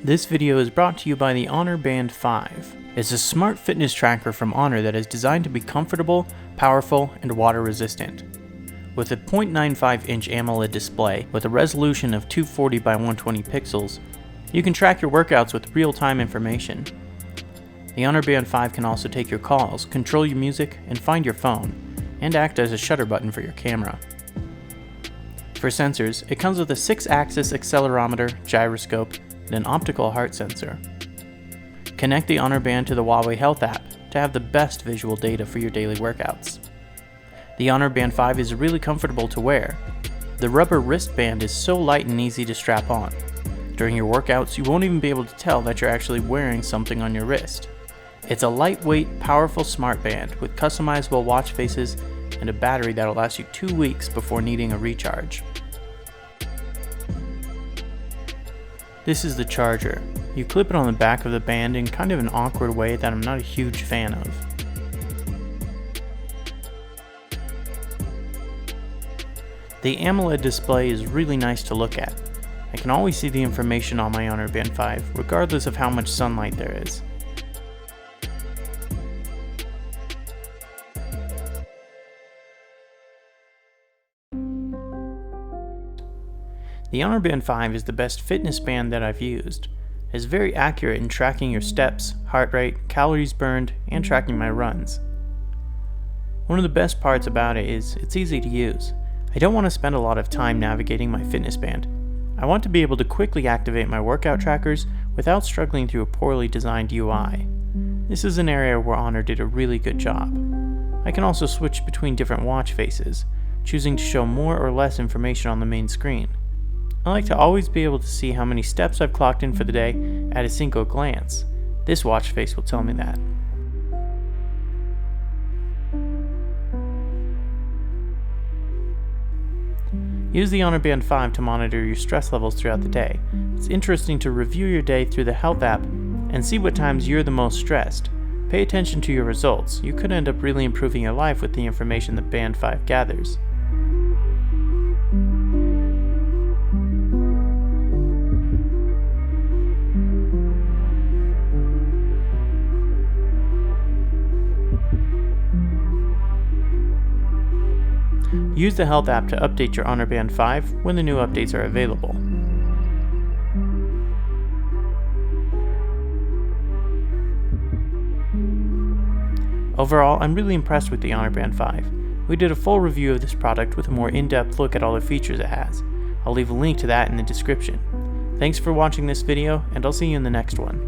This video is brought to you by the Honor Band 5. It's a smart fitness tracker from Honor that is designed to be comfortable, powerful, and water resistant. With a 0.95-inch Amoled display with a resolution of 240 by 120 pixels, you can track your workouts with real-time information. The Honor Band 5 can also take your calls, control your music, and find your phone, and act as a shutter button for your camera. For sensors, it comes with a 6-axis accelerometer, gyroscope, and an optical heart sensor. Connect the Honor Band to the Huawei Health app to have the best visual data for your daily workouts. The Honor Band 5 is really comfortable to wear. The rubber wristband is so light and easy to strap on. During your workouts, you won't even be able to tell that you're actually wearing something on your wrist. It's a lightweight, powerful smart band with customizable watch faces and a battery that'll last you 2 weeks before needing a recharge. This is the charger. You clip it on the back of the band in kind of an awkward way that I'm not a huge fan of. The Amoled display is really nice to look at. I can always see the information on my Honor Band 5, regardless of how much sunlight there is. The Honor Band 5 is the best fitness band that I've used. It is very accurate in tracking your steps, heart rate, calories burned, and tracking my runs. One of the best parts about it is it's easy to use. I don't want to spend a lot of time navigating my fitness band. I want to be able to quickly activate my workout trackers without struggling through a poorly designed UI. This is an area where Honor did a really good job. I can also switch between different watch faces, choosing to show more or less information on the main screen. I like to always be able to see how many steps I've clocked in for the day at a single glance. This watch face will tell me that. Use the Honor Band 5 to monitor your stress levels throughout the day. It's interesting to review your day through the Health app and see what times you're the most stressed. Pay attention to your results. You could end up really improving your life with the information that Band 5 gathers. Use the Health app to update your Honor Band 5 when the new updates are available. Overall, I'm really impressed with the Honor Band 5. We did a full review of this product with a more in-depth look at all the features it has. I'll leave a link to that in the description. Thanks for watching this video, and I'll see you in the next one.